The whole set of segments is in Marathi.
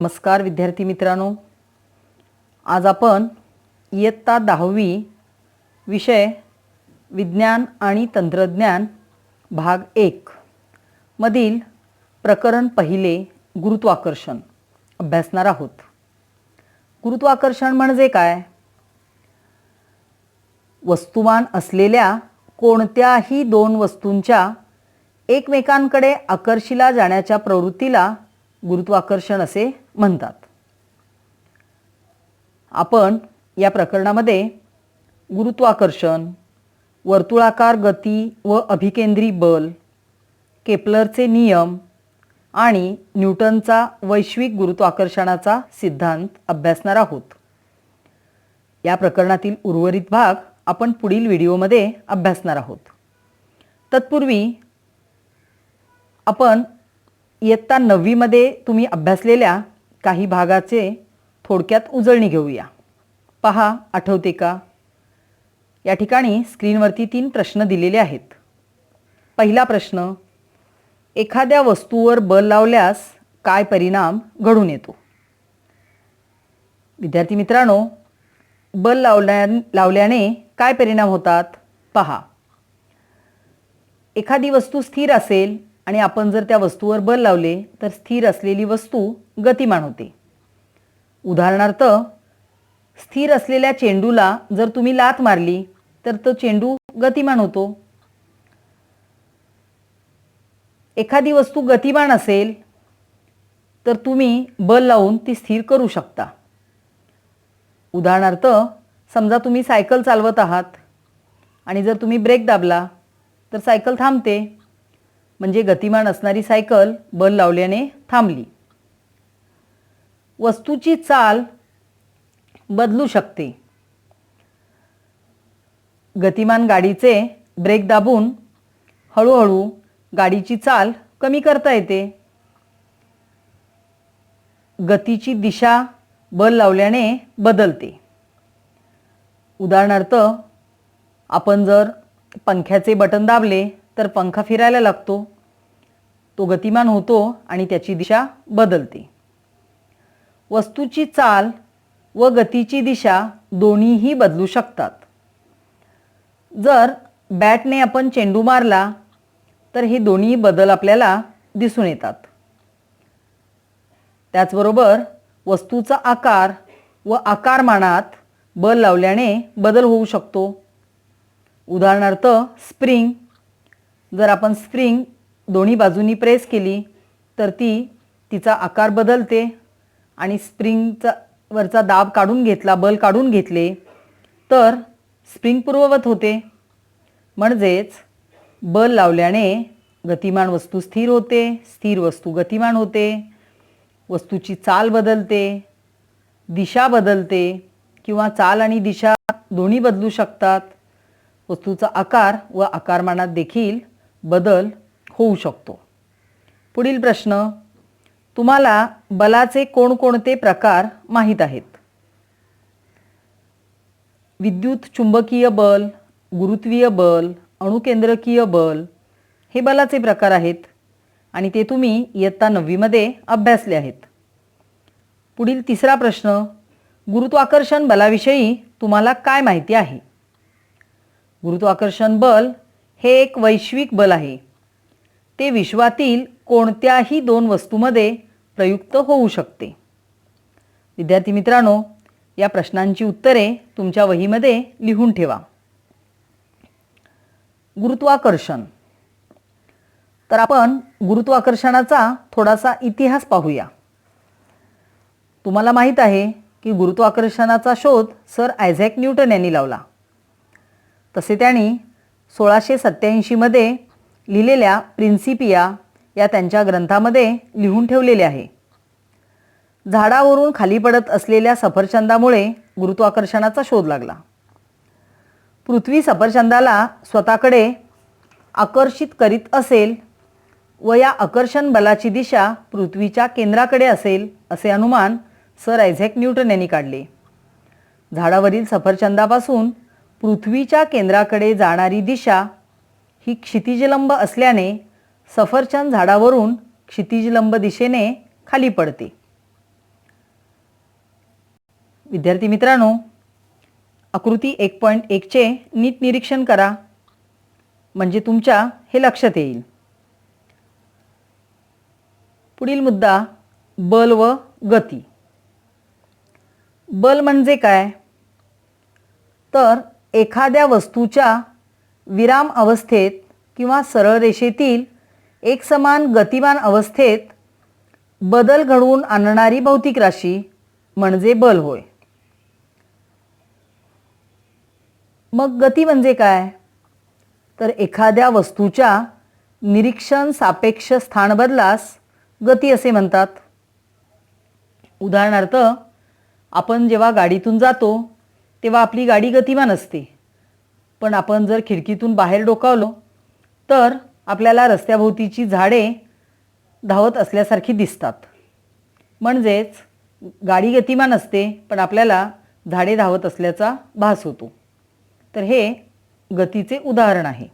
नमस्कार विद्यार्थी मित्रांनो, आज आपण इयत्ता 10वी विषय विज्ञान आणि तंत्रज्ञान भाग 1 मधील प्रकरण पहिले गुरुत्वाकर्षण अभ्यासणार आहोत। गुरुत्वाकर्षण म्हणजे काय? वस्तुमान असलेल्या कोणत्याही दोन वस्तूंच्या एकमेकांकडे आकर्षिला जाण्याच्या प्रवृत्तीला गुरुत्वाकर्षण असे म्हणतात। आपण या प्रकरणामध्ये गुरुत्वाकर्षण, वर्तुळाकार गती व अभिकेंद्री बल, केपलरचे नियम आणि न्यूटनचा वैश्विक गुरुत्वाकर्षणाचा सिद्धांत अभ्यासणार आहोत। या प्रकरणातील उर्वरित भाग आपण पुढील व्हिडिओमध्ये अभ्यासणार आहोत। तत्पूर्वी आपण इयत्ता 9वी मध्ये तुम्ही अभ्यासलेल्या काही भागाचे थोडक्यात उजळणी घेऊया। पहा, आठवते का? या ठिकाणी स्क्रीनवरती 3 प्रश्न दिलेले आहेत। पहिला प्रश्न, एखाद्या वस्तूवर बल लावल्यास काय परिणाम घडून येतो? विद्यार्थी मित्रांनो, बल लावल्याने काय परिणाम होतात? पहा, एखादी वस्तू स्थिर असेल आणि आपण जर त्या वस्तूवर बल लावले तर स्थिर असलेली वस्तू गतिमान होते। उदाहरणार्थ, स्थिर असलेल्या चेंडूला जर तुम्ही लात मारली तर तो चेंडू गतिमान होतो। एखादी वस्तू गतिमान असेल तर तुम्ही बल लावून ती स्थिर करू शकता। उदाहरणार्थ, समजा तुम्ही सायकल चालवत आहात आणि जर तुम्ही ब्रेक दाबला तर सायकल थांबते, म्हणजे गतिमान असणारी सायकल बल लावल्याने थांबली। वस्तूची चाल बदलू शकते। गतिमान गाडीचे ब्रेक दाबून हळूहळू गाडीची चाल कमी करता येते। गतीची दिशा बल लावल्याने बदलते। उदाहरणार्थ, आपण जर पंख्याचे बटन दाबले तर पंखा फिरायला लागतो, तो गतिमान होतो आणि त्याची दिशा बदलते। वस्तूची चाल व गतीची दिशा दोन्हीही बदलू शकतात। जर बॅटने आपण चेंडू मारला तर हे दोन्ही बदल आपल्याला दिसून येतात। त्याचबरोबर वस्तूचा आकार व आकारमानात बल लावल्याने बदल होऊ शकतो। उदाहरणार्थ, स्प्रिंग, जर आपण स्प्रिंग दोन्ही बाजूंनी प्रेस केली तर तिचा आकार बदलते आणि स्प्रिंगचा वरचा दाब काढून घेतला, बल काढून घेतले तर स्प्रिंग पूर्ववत होते। म्हणजेच बल लावल्याने गतिमान वस्तू स्थिर होते, स्थिर वस्तू गतिमान होते, वस्तूची चाल बदलते, दिशा बदलते किंवा चाल आणि दिशा दोन्ही बदलू शकतात। वस्तूचा आकार व आकारमानात देखील बदल होऊ शकतो। पुढील प्रश्न, तुम्हाला बलाचे कोणकोणते प्रकार माहीत आहेत? विद्युत चुंबकीय बल, गुरुत्वीय बल, अणुकेंद्रकीय बल हे बलाचे प्रकार आहेत आणि ते तुम्ही इयत्ता 9वी मध्ये अभ्यासले आहेत। पुढील तिसरा प्रश्न, गुरुत्वाकर्षण बलाविषयी तुम्हाला काय माहिती आहे? गुरुत्वाकर्षण बल हे एक वैश्विक बल आहे। ते विश्वातील कोणत्याही दोन वस्तूंमध्ये प्रयुक्त होऊ शकते। विद्यार्थी मित्रांनो, या प्रश्नांची उत्तरे तुमच्या वहीमध्ये लिहून ठेवा। गुरुत्वाकर्षण, तर आपण गुरुत्वाकर्षणाचा थोडासा इतिहास पाहूया। तुम्हाला माहीत आहे की गुरुत्वाकर्षणाचा शोध सर आयझॅक न्यूटन यांनी लावला। तसे त्यांनी 1687 मध्ये लिहिलेल्या प्रिन्सिपिया या त्यांच्या ग्रंथामध्ये लिहून ठेवलेले आहे। झाडावरून खाली पडत असलेल्या सफरचंदामुळे गुरुत्वाकर्षणाचा शोध लागला। पृथ्वी सफरचंदाला स्वतःकडे आकर्षित करीत असेल व या आकर्षण बलाची दिशा पृथ्वीच्या केंद्राकडे असेल असे अनुमान सर आयझॅक न्यूटन यांनी काढले। झाडावरील सफरचंदापासून पृथ्वीच्या केंद्राकडे जाणारी दिशा ही क्षितिजलंब असल्याने सफरचंद झाडावरून क्षितिजलंब दिशेने खाली पडते। विद्यार्थी मित्रांनो, आकृती 1.1चे नीट निरीक्षण करा, म्हणजे तुमच्या हे लक्षात येईल. पुढील मुद्दा बल व गती. बल म्हणजे काय? तर एखाद्या वस्तूच्या विराम अवस्थेत किंवा सरळ रेषेतील एकसमान गतिमान अवस्थेत बदल घडवून आणणारी भौतिक राशी म्हणजे बल होय. मग गती म्हणजे काय? तर एखाद्या वस्तूच्या निरीक्षण सापेक्ष स्थान बदलास गती असे म्हणतात. उदाहरणार्थ, आपण जेव्हा गाडीतून जातो तेव्हा आपली गाडी गतिमान असते, पण आपण जर खिडकीतून बाहेर डोकावलो तर आपल्याला रस्त्याभोवतीची झाडे धावत असल्यासारखी दिसतात. म्हणजेच गाडी गतिमान असते पण आपल्याला झाडे धावत असल्याचा भास होतो. तर हे गतीचे उदाहरण आहे.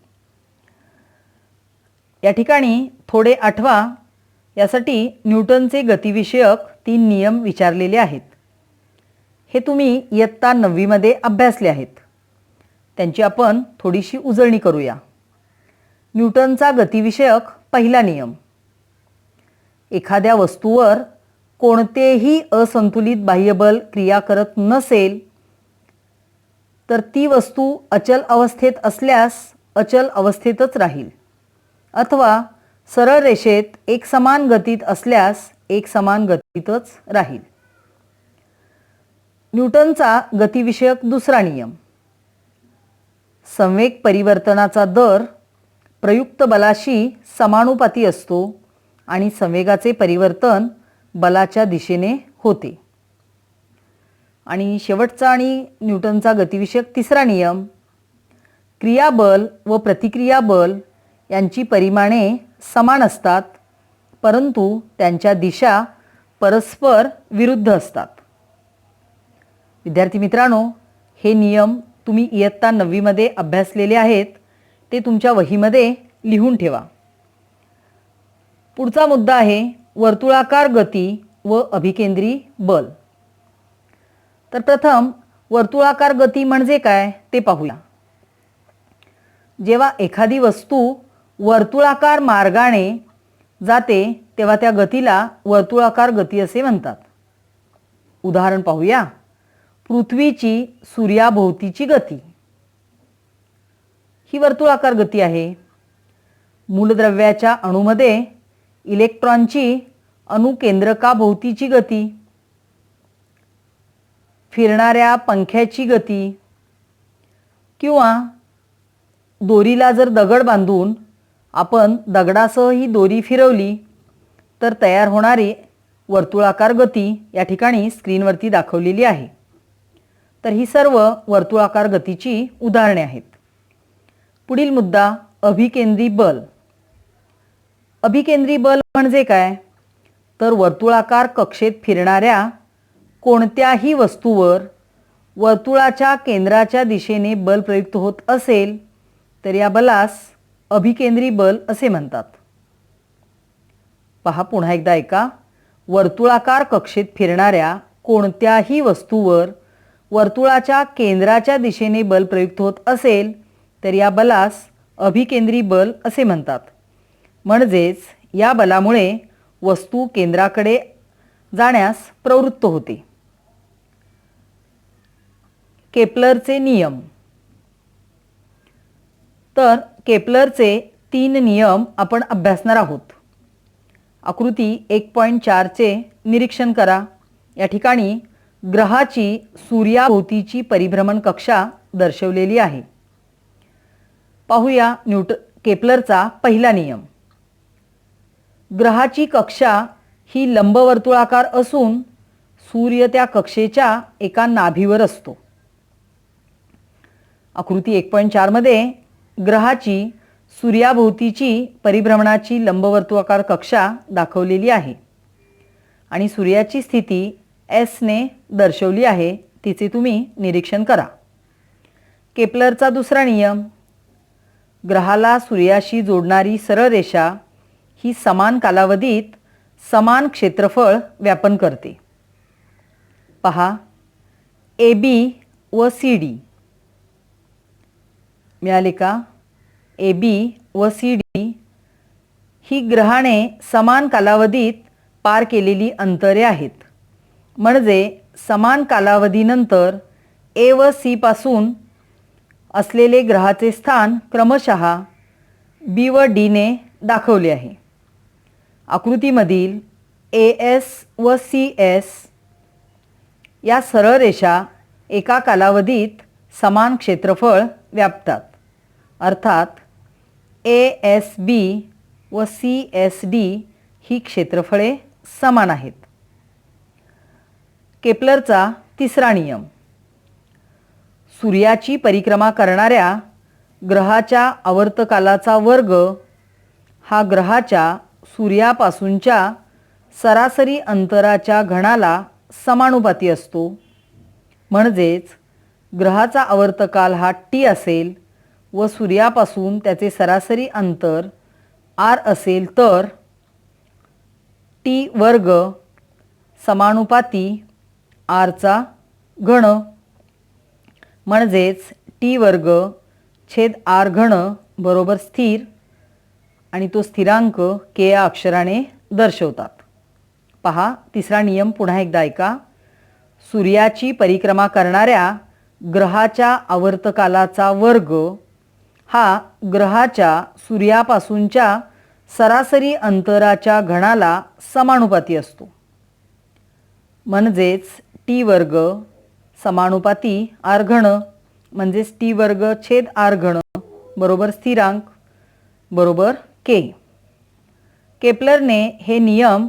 या ठिकाणी थोडे आठवा, यासाठी न्यूटनचे गतिविषयक 3 नियम विचारलेले आहेत. हे तुम्ही इयत्ता 9वी मध्ये अभ्यासले आहेत. त्यांची आपण थोडीशी उजळणी करूया. न्यूटनचा गतिविषयक पहिला नियम: एखाद्या वस्तूवर कोणतेही असंतुलित बाह्यबल क्रिया करत नसेल तर ती वस्तू अचल अवस्थेत असल्यास अचल अवस्थेतच राहील, अथवा सरळ रेषेत एकसमान गतीत असल्यास एकसमान गतीतच राहील. न्यूटनचा गतिविषयक दुसरा नियम: संवेग परिवर्तनाचा दर प्रयुक्त बलाशी समानुपाती असतो आणि संवेगाचे परिवर्तन बलाच्या दिशेने होते. आणि शेवटचा आणि न्यूटनचा गतिविषयक तिसरा नियम: क्रियाबल व प्रतिक्रिया बल यांची परिमाणे समान असतात, परंतु त्यांच्या दिशा परस्पर विरुद्ध असतात. विद्यार्थी मित्रांनो, हे नियम तुम्ही इयत्ता 9वी मध्ये अभ्यासलेले आहेत, ते तुमच्या वहीमध्ये लिहून ठेवा. पुढचा मुद्दा आहे वर्तुळाकार गती व अभिकेंद्री बल. तर प्रथम वर्तुळाकार गती म्हणजे काय ते पाहूया. जेव्हा एखादी वस्तू वर्तुळाकार मार्गाने जाते तेव्हा त्या गतीला वर्तुळाकार गती असे म्हणतात. उदाहरण पाहूया. पृथ्वीची सूर्याभोवतीची गती ही वर्तुळाकार गती आहे. मूलद्रव्याच्या अणूमध्ये इलेक्ट्रॉनची अणुकेंद्रकाभोवतीची गती, फिरणाऱ्या पंख्याची गती, किंवा दोरीला जर दगड बांधून आपण दगडासह ही दोरी फिरवली तर तयार होणारी वर्तुळाकार गती या ठिकाणी स्क्रीनवरती दाखवलेली आहे. तर ही सर्व वर्तुळाकार गतीची उदाहरणे आहेत. पुढील मुद्दा अभिकेंद्री बल. अभिकेंद्री बल म्हणजे काय? तर वर्तुळाकार कक्षेत फिरणाऱ्या कोणत्याही वस्तूवर वर्तुळाच्या केंद्राच्या दिशेने बल प्रयुक्त होत असेल तर या बलास अभिकेंद्री बल असे म्हणतात. पहा, पुन्हा एकदा ऐका. वर्तुळाकार कक्षेत फिरणाऱ्या कोणत्याही वस्तूवर वर्तुळाच्या केंद्राच्या दिशेने बल प्रयुक्त होत असेल तर या बलास अभिकेंद्री बल असे म्हणतात. म्हणजेच या बलामुळे वस्तू केंद्राकडे जाण्यास प्रवृत्त होते. केपलरचे नियम. तर केपलरचे 3 नियम आपण अभ्यासणार आहोत. आकृती 1.4चे निरीक्षण करा. या ठिकाणी ग्रहाची सूर्याभोवतीची परिभ्रमण कक्षा दर्शवलेली आहे. पाहूया केपलरचा पहिला नियम. ग्रहाची कक्षा ही लंबवर्तुळाकार असून सूर्य त्या कक्षेच्या एका नाभीवर असतो. आकृती 1.4 मध्ये ग्रहाची सूर्याभोवतीची परिभ्रमणाची लंबवर्तुळाकार कक्षा दाखवलेली आहे आणि सूर्याची स्थिती S ने दर्शवली आहे. तिचे तुम्ही निरीक्षण करा. केपलरचा दुसरा नियम. ग्रहाला सूर्याशी जोडणारी सरळ रेषा ही समान कालावधीत समान क्षेत्रफळ व्यापन करते. पहा, AB व CD मिळाले का? AB व CD ही ग्रहाने समान कालावधीत पार केलेली अंतरे आहेत. म्हणजे समान कालावधीनंतर A व C पासून असलेले ग्रहाचे स्थान क्रमशः B व D ने दाखवले आहे. आकृतीमधील AS व CS या सरळ रेषा एका कालावधीत समान क्षेत्रफळ व्यापतात. अर्थात ASB व CSD ही क्षेत्रफळे समान आहेत. केपलरचा तिसरा नियम. सूर्याची परिक्रमा करणाऱ्या ग्रहाच्या आवर्तकालाचा वर्ग हा ग्रहाच्या सूर्यापासूनच्या सरासरी अंतराच्या घनाला समानुपाती असतो. म्हणजेच ग्रहाचा आवर्तकाल हा T असेल व सूर्यापासून त्याचे सरासरी अंतर R असेल तर T वर्ग समानुपाती R चा घन, म्हणजेच T वर्ग छेद R घन बरोबर स्थिर, आणि तो स्थिरांक K या अक्षराने दर्शवतात. पहा, तिसरा नियम पुन्हा एकदा ऐका. सूर्याची परिक्रमा करणाऱ्या ग्रहाच्या आवर्तकालाचा वर्ग हा ग्रहाच्या सूर्यापासूनच्या सरासरी अंतराच्या घनाला समानुपाती असतो. म्हणजेच T वर्ग समानुपाती R घन, म्हणजेच T वर्ग छेद R घन बरोबर स्थिरांक बरोबर K. केपलरने हे नियम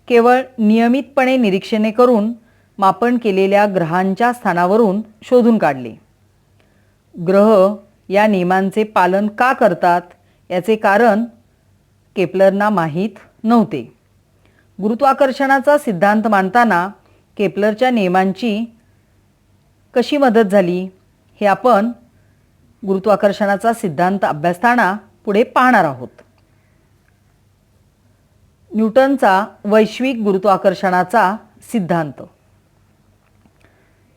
केवळ नियमितपणे निरीक्षणे करून मापन केलेल्या ग्रहांच्या स्थानावरून शोधून काढले. ग्रह या नियमांचे पालन का करतात याचे कारण केपलरना माहीत नव्हते. गुरुत्वाकर्षणाचा सिद्धांत मांडताना केपलरच्या नियमांची कशी मदत झाली हे आपण गुरुत्वाकर्षणाचा सिद्धांत अभ्यासताना पुढे पाहणार आहोत. न्यूटनचा वैश्विक गुरुत्वाकर्षणाचा सिद्धांत.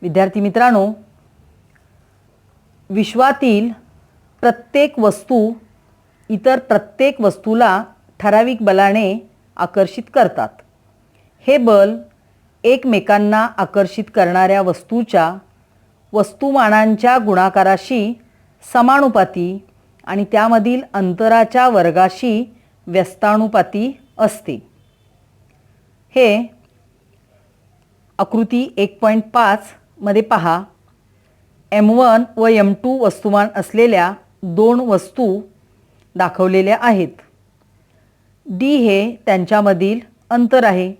विद्यार्थी मित्रांनो, विश्वातील प्रत्येक वस्तू इतर प्रत्येक वस्तूला ठराविक बलाने आकर्षित करतात. हे बल एकमेकांना आकर्षित करणाऱ्या वस्तूच्या वस्तुमानांच्या गुणाकाराशी समानुपाती आणि त्यामधील अंतराच्या वर्गाशी व्यस्तानुपाती असते. हे आकृती 1.5 मध्ये पहा. M1 व M2 वस्तुमान असलेल्या दोन वस्तू दाखवलेल्या आहेत. D हे त्यांच्यामधील अंतर आहे.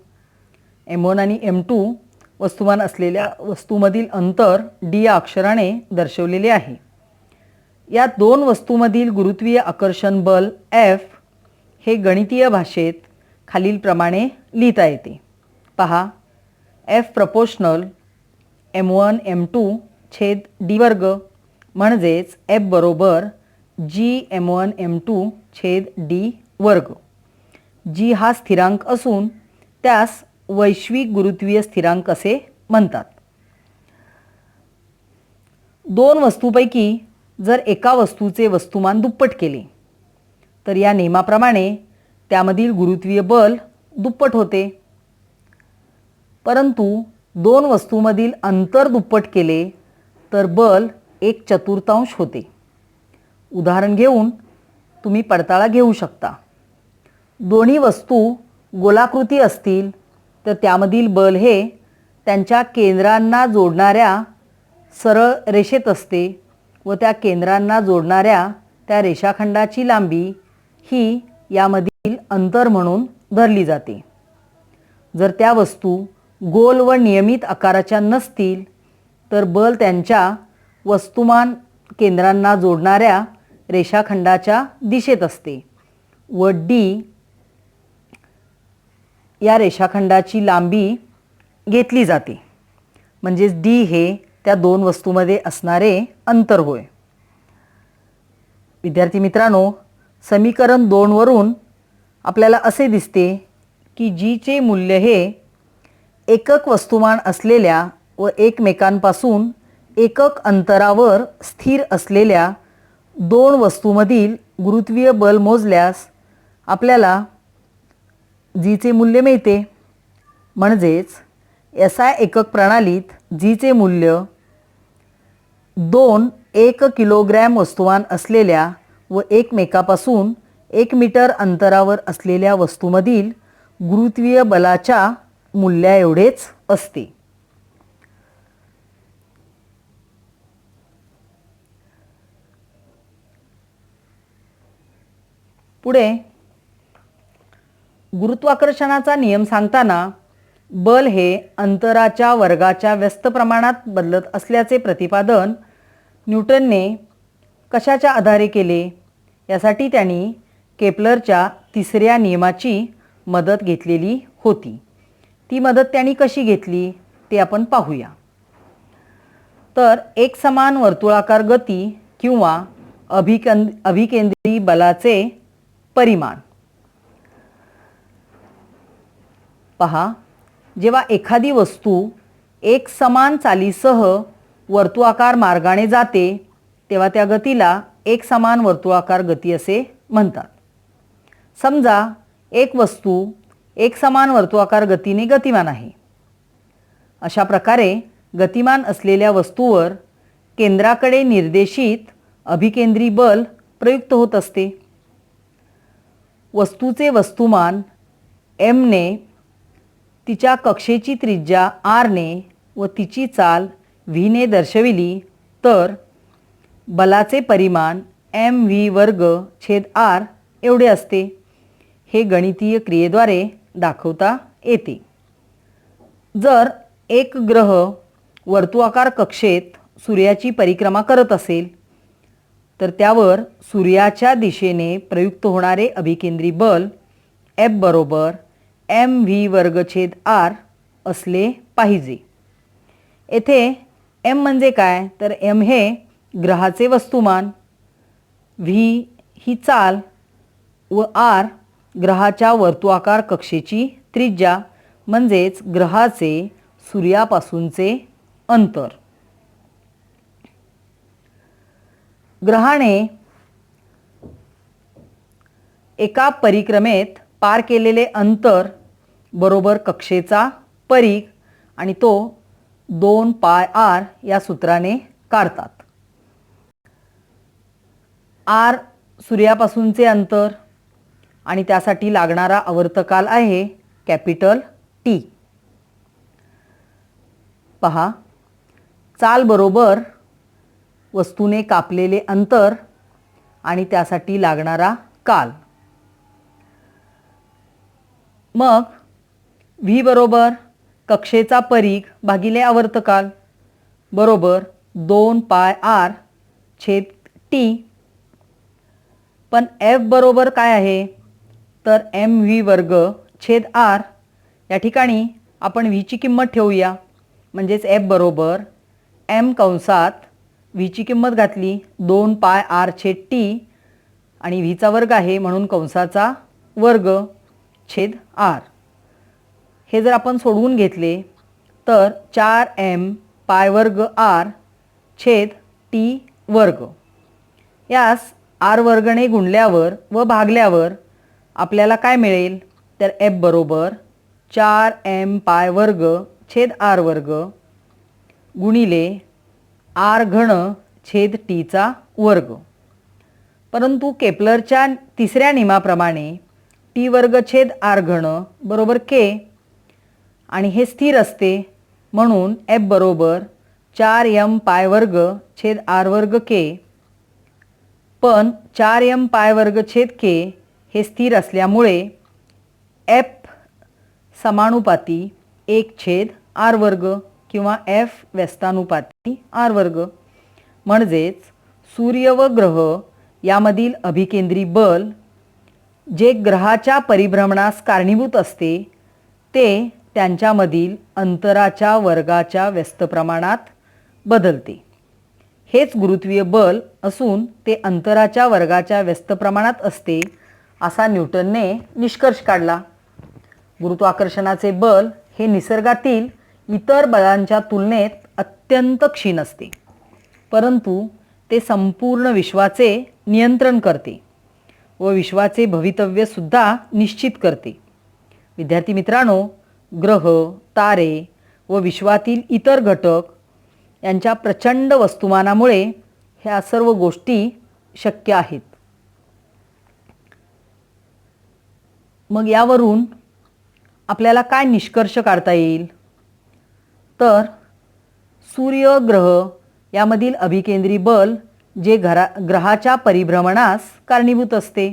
M1 आणि M2 वस्तुमान असलेल्या वस्तूमधील अंतर D या अक्षराने दर्शवलेले आहे. या दोन वस्तूमधील गुरुत्वीय आकर्षण बल F हे गणितीय भाषेत खालीलप्रमाणे लिहिता येते. पहा, F प्रपोर्शनल M1 M2 छेद D वर्ग, म्हणजेच F बरोबर G M1 M2 छेद D वर्ग. G हा स्थिरांक असून त्यास वैश्विक गुरुत्वीय स्थिरांक असे म्हणतात. दोन वस्तूपैकी जर एका वस्तूचे वस्तुमान दुप्पट केले तर या नियमाप्रमाणे त्यामधील गुरुत्वीय बल दुप्पट होते. परंतु दोन वस्तूमधील अंतर दुप्पट केले तर बल 1/4 होते. उदाहरण घेऊन तुम्ही पडताळा घेऊ शकता. दोन्ही वस्तू गोलाकृती असतील तर त्यामधील बल हे त्यांच्या केंद्रांना जोडणाऱ्या सरळ रेषेत असते व त्या केंद्रांना जोडणाऱ्या त्या रेषाखंडाची लांबी ही यामधील अंतर म्हणून धरली जाते. जर त्या वस्तू गोल व नियमित आकाराच्या नसतील तर बल त्यांच्या वस्तुमान केंद्रांना जोडणाऱ्या रेषाखंडाच्या दिशेत असते व D या रेषाखंडाची लांबी घेतली जाते. म्हणजेच D हे त्या दोन वस्तूमध्ये असणारे अंतर होय. विद्यार्थी मित्रांनो, समीकरण 2 वरून आपल्याला असे दिसते की G चे मूल्य हे एकक वस्तुमान असलेल्या व एकमेकांपासून एकक अंतरावर स्थिर असलेल्या दोन वस्तूंमधील गुरुत्वीय बल मोजल्यास आपल्याला जीचे मूल्य मिळते. म्हणजेच SI एकक प्रणालीत जीचे मूल्य 2 1 किलोग्रॅम वस्तुमान असलेल्या व एकमेकापासून 1 मीटर अंतरावर असलेल्या वस्तूमधील गुरुत्वीय बलाच्या मूल्याएवढेच असते. पुढे गुरुत्वाकर्षणाचा नियम सांगताना बल हे अंतराच्या वर्गाच्या व्यस्त प्रमाणात बदलत असल्याचे प्रतिपादन न्यूटनने कशाच्या आधारे केले? यासाठी त्यांनी केपलरच्या तिसऱ्या नियमाची मदत घेतलेली होती. ती मदत त्यांनी कशी घेतली ते आपण पाहूया. तर एकसमान वर्तुळाकार गती किंवा अभिकेंद्री बलाचे परिमाण. पहा, जेव्हा एखादी वस्तू एक समान चालीसह वर्तुळाकार मार्गाने जाते तेव्हा त्या गतीला एकसमान वर्तुळाकार गती असे म्हणतात. समजा एक वस्तू एकसमान वर्तुळाकार गतीने गतिमान आहे. अशा प्रकारे गतिमान असलेल्या वस्तूवर केंद्राकडे निर्देशित अभिकेंद्री बल प्रयुक्त होत असते. वस्तूचे वस्तुमान m ने तिच्या कक्षेची त्रिज्या r ने व तिची चाल v ने दर्शविली तर बलाचे परिमाण mv वर्ग छेद r एवढे असते. हे गणितीय क्रियेद्वारे दाखवता येते. जर एक ग्रह वर्तुळाकार कक्षेत सूर्याची परिक्रमा करत असेल तर त्यावर सूर्याच्या दिशेने प्रयुक्त होणारे अभिकेंद्री बल F बरोबर mv वर्ग छेद r असले पाहिजे. येथे m म्हणजे काय? तर m हे ग्रहाचे वस्तुमान, v ही चाल व r ग्रहाच्या वर्तुळाकार कक्षेची त्रिज्या म्हणजेच ग्रहाचे सूर्यापासूनचे अंतर. ग्रहाने एका परिक्रमेत पार केलेले अंतर बरोबर कक्षेचा परिघ आणि तो 2 पाय r या सूत्राने काढतात. r सूर्यापासूनचे अंतर आणि त्यासाठी लागणारा आवर्तकाल आहे कॅपिटल T. पहा, चाल बरोबर वस्तूने कापलेले अंतर आणि त्यासाठी लागणारा काल. मग v बरोबर कक्षेचा परिघ भागिले आवर्तकाल बरोबर 2 पाय r छेद t. पण f बरोबर काय आहे? तर mv वर्ग छेद r. या ठिकाणी आपण v ची किंमत ठेवूया. म्हणजेच f बरोबर m कंसात v ची किंमत घातली 2 पाय r छेद t आणि v चा वर्ग आहे म्हणून कंसाचा वर्ग छेद r. हे जर आपण सोडवून घेतले तर 4m पाय वर्ग r छेद t वर्ग. यास r वर्गने गुणल्यावर व भागल्यावर आपल्याला काय मिळेल? तर f बरोबर 4m पाय वर्ग छेद r वर्ग गुणिले r घन छेद t चा वर्ग. परंतु केपलरच्या तिसऱ्या नियमाप्रमाणे t वर्ग छेद r घन बरोबर k आणि हे स्थिर असते म्हणून f बरोबर 4m पाय वर्ग छेद r वर्ग k. पण 4m पाय वर्ग छेद k हे स्थिर असल्यामुळे f समानुपाती 1 छेद r वर्ग किंवा f व्यस्तानुपाती r वर्ग. म्हणजेच सूर्य व ग्रह यामधील अभिकेंद्री बल जे ग्रहाच्या परिभ्रमणास कारणीभूत असते ते त्यांच्यामधील अंतराच्या वर्गाच्या व्यस्त प्रमाणात बदलते. हेच गुरुत्वीय बल असून ते अंतराच्या वर्गाच्या व्यस्त प्रमाणात असते असा न्यूटनने निष्कर्ष काढला. गुरुत्वाकर्षणाचे बल हे निसर्गातील इतर बलांच्या तुलनेत अत्यंत क्षीण असते, परंतु ते संपूर्ण विश्वाचे नियंत्रण करते व विश्वाचे भवितव्यसुद्धा निश्चित करते. विद्यार्थी मित्रांनो, ग्रह, तारे व विश्वातील इतर घटक यांच्या प्रचंड वस्तुमानामुळे ह्या सर्व गोष्टी शक्य आहेत. मग यावरून आपल्याला काय निष्कर्ष काढता येईल? तर सूर्य, ग्रह यामधील अभिकेंद्री बल जे ग्रहाच्या परिभ्रमणास कारणीभूत असते,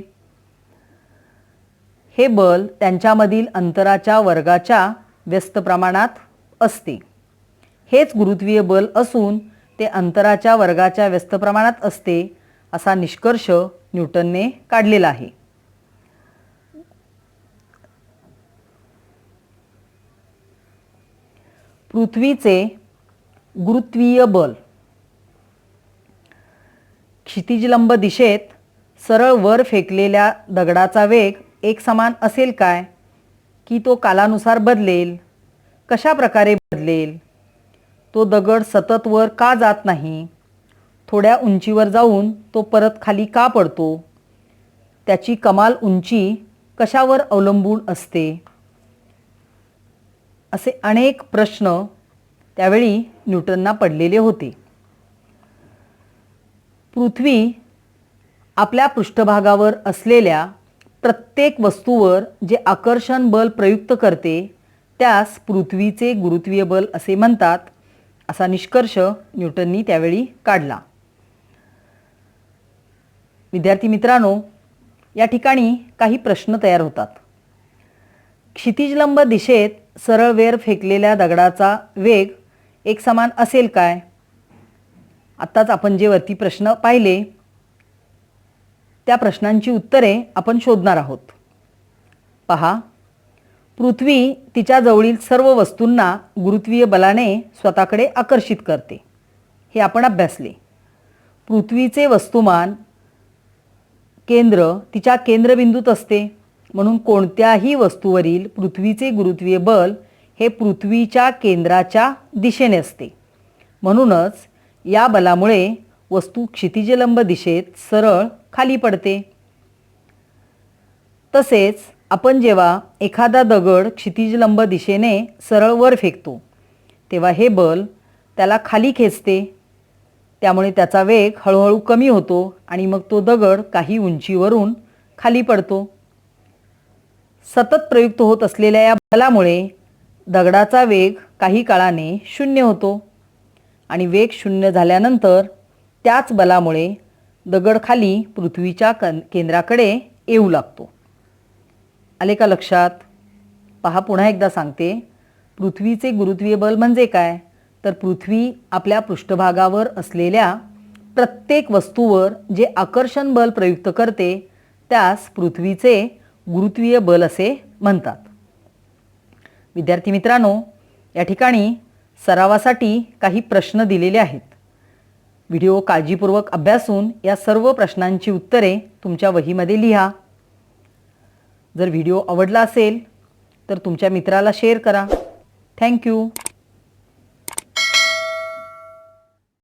हे बल त्यांच्यामधील अंतराच्या वर्गाच्या व्यस्त प्रमाणात असते. हेच गुरुत्वीय बल असून ते अंतराच्या वर्गाच्या व्यस्त प्रमाणात असते असा निष्कर्ष न्यूटनने काढलेला आहे. पृथ्वीचे गुरुत्वीय बल. क्षितिजलंब दिशेत सरळ वर फेकलेल्या दगडाचा वेग एकसमान असेल काय, की तो कालानुसार बदलेल? कशा प्रकारे बदलेल? तो दगड सतत वर का जात नाही? थोड्या उंचीवर जाऊन तो परत खाली का पडतो? त्याची कमाल उंची कशावर अवलंबून असते? असे अनेक प्रश्न त्यावेळी न्यूटनना पडलेले होते. पृथ्वी आपल्या पृष्ठभागावर असलेल्या प्रत्येक वस्तूवर जे आकर्षण बल प्रयुक्त करते त्यास पृथ्वीचे गुरुत्वीय बल असे म्हणतात असा निष्कर्ष न्यूटननी त्यावेळी काढला. विद्यार्थी मित्रांनो, या ठिकाणी काही प्रश्न तयार होतात. क्षितिजलंब दिशेत सरळ वर फेकलेल्या दगडाचा वेग एकसमान असेल काय? आत्ताच आपण जे वरती प्रश्न पाहिले त्या प्रश्नांची उत्तरे आपण शोधणार आहोत. पहा, पृथ्वी तिच्या जवळील सर्व वस्तूंना गुरुत्वीय बलाने स्वतःकडे आकर्षित करते, हे आपण अभ्यासले. पृथ्वीचे वस्तुमान केंद्र तिच्या केंद्रबिंदूत असते, म्हणून कोणत्याही वस्तूवरील पृथ्वीचे गुरुत्वीय बल हे पृथ्वीच्या केंद्राच्या दिशेने असते. म्हणूनच या बलामुळे वस्तू क्षितिजलंब दिशेत सरळ खाली पडते. तसेच आपण जेव्हा एखादा दगड क्षितिजलंब दिशेने सरळ वर फेकतो तेव्हा हे बल त्याला खाली खेचते, त्यामुळे त्याचा वेग हळूहळू कमी होतो आणि मग तो दगड काही उंचीवरून खाली पडतो. सतत प्रयुक्त होत असलेल्या या बलामुळे दगडाचा वेग काही काळाने शून्य होतो आणि वेग शून्य झाल्यानंतर त्याच बलामुळे दगड खाली पृथ्वीच्या केंद्राकडे येऊ लागतो. आले का लक्षात? पहा, पुन्हा एकदा सांगते. पृथ्वीचे गुरुत्वीय बल म्हणजे काय? तर पृथ्वी आपल्या पृष्ठभागावर असलेल्या प्रत्येक वस्तूवर जे आकर्षण बल प्रयुक्त करते त्यास पृथ्वीचे गुरुत्वीय बल असे म्हणतात. विद्यार्थी मित्रांनो, या ठिकाणी सरावासाठी काही प्रश्न दिलेले आहेत. व्हिडिओ काळजीपूर्वक अभ्यासून या सर्व प्रश्नांची उत्तरे तुमच्या वहीमध्ये लिहा. जर व्हिडिओ आवडला असेल तर तुमच्या मित्राला शेअर करा. थँक्यू.